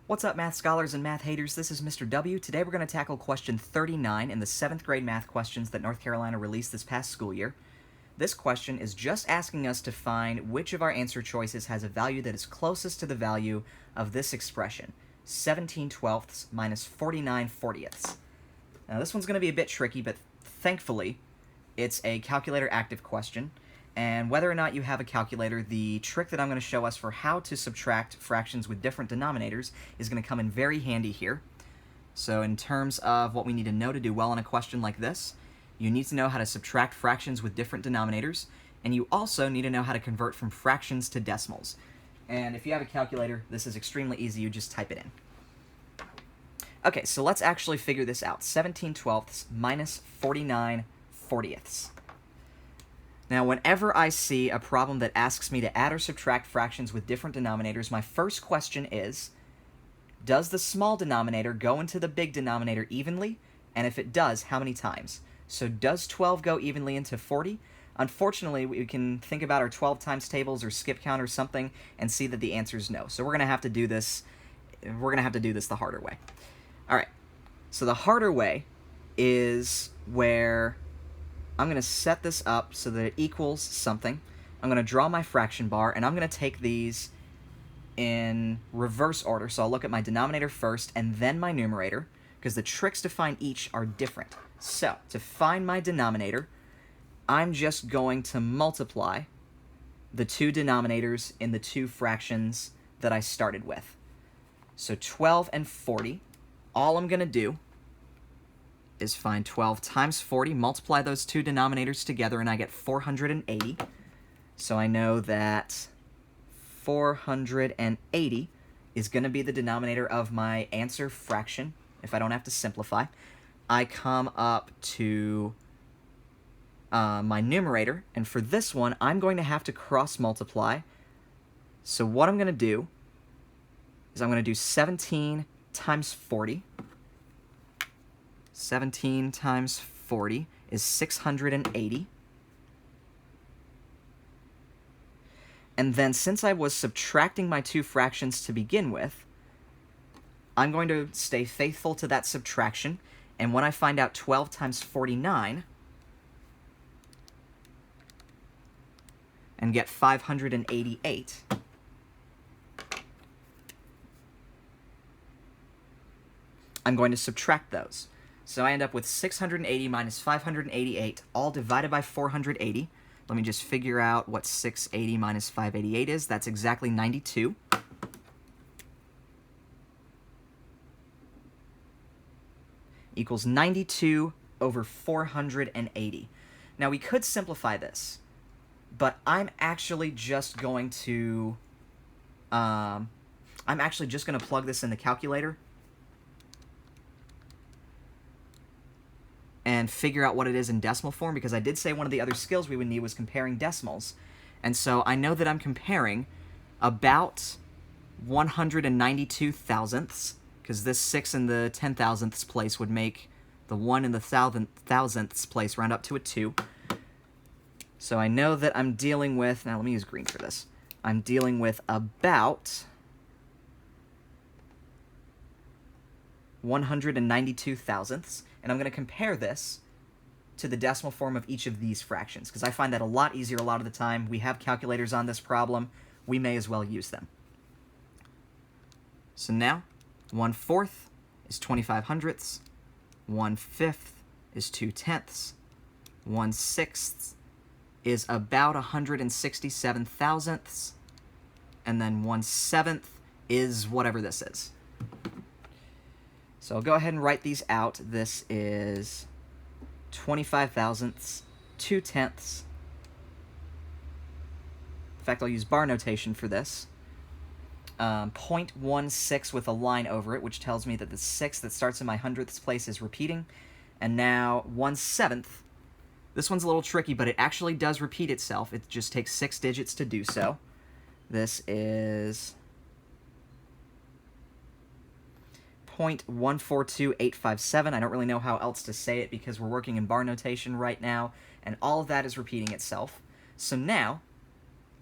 What's up, math scholars and math haters? This is Mr. W. Today we're going to tackle question 39 in the 7th grade math questions that North Carolina released this past school year. This question is just asking us to find which of our answer choices has a value that is closest to the value of this expression, 17/12 minus 49/40. Now this one's going to be a bit tricky, but thankfully it's a calculator active question. And whether or not you have a calculator, the trick that I'm going to show us for how to subtract fractions with different denominators is going to come in very handy here. So in terms of what we need to know to do well in a question like this, you need to know how to subtract fractions with different denominators, and you also need to know how to convert from fractions to decimals. And if you have a calculator, this is extremely easy. You just type it in. Okay, so let's actually figure this out. 17/12 minus 49/40. Now, whenever I see a problem that asks me to add or subtract fractions with different denominators, my first question is, does the small denominator go into the big denominator evenly? And if it does, how many times? So does 12 go evenly into 40? Unfortunately, we can think about our 12 times tables or skip count or something and see that the answer is no. So we're going to have to do this. We're going to have to do this the harder way. All right. So the harder way is where I'm going to set this up so that it equals something. I'm going to draw my fraction bar, and I'm going to take these in reverse order. So I'll look at my denominator first and then my numerator, because the tricks to find each are different. So to find my denominator, I'm just going to multiply the two denominators in the two fractions that I started with. So 12 and 40, all I'm going to do is find 12 times 40, multiply those two denominators together, and I get 480. So I know that 480 is going to be the denominator of my answer fraction, if I don't have to simplify. I come up to my numerator, and for this one, I'm going to have to cross-multiply. So what I'm going to do is I'm going to do 17 times 40. 17 times 40 is 680. And then since I was subtracting my two fractions to begin with, I'm going to stay faithful to that subtraction. And when I find out 12 times 49 and get 588, I'm going to subtract those. So I end up with 680 minus 588, all divided by 480. Let me just figure out what 680 minus 588 is. That's exactly 92. Equals 92 over 480. Now we could simplify this, but I'm actually just going to plug this in the calculator and figure out what it is in decimal form, because I did say one of the other skills we would need was comparing decimals. And so I know that I'm comparing about 192 thousandths, because this 6 in the 10 thousandths place would make the 1 in the thousandths place round up to a 2. So I know that I'm dealing with, now let me use green for this, I'm dealing with about 192 thousandths, and I'm going to compare this to the decimal form of each of these fractions, because I find that a lot easier a lot of the time. We have calculators on this problem. We may as well use them. So now, 1/4 is 25 hundredths, 1/5 is 2/10, 1/6 is about 167 thousandths, and then 1/7 is whatever this is. So I'll go ahead and write these out. This is 25 thousandths, 2/10. In fact, I'll use bar notation for this. 0.16 with a line over it, which tells me that the 6 that starts in my hundredths place is repeating. And now 1/7. This one's a little tricky, but it actually does repeat itself. It just takes 6 digits to do so. This is 0.142857. I don't really know how else to say it because we're working in bar notation right now, and all of that is repeating itself. So now,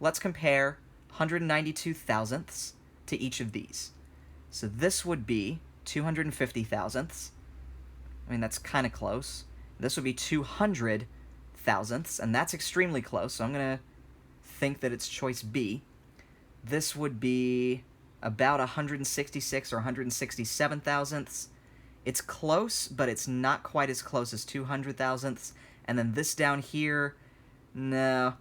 let's compare 192 thousandths to each of these. So this would be 250 thousandths. I mean, that's kind of close. This would be 200 thousandths, and that's extremely close, so I'm going to think that it's choice B. This would be about 166 or 167 thousandths. It's close, but it's not quite as close as 200 thousandths. And then this down here, no,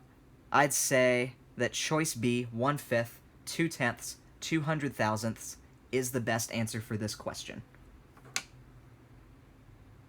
I'd say that choice B, 1/5, 2/10, 200 thousandths, is the best answer for this question.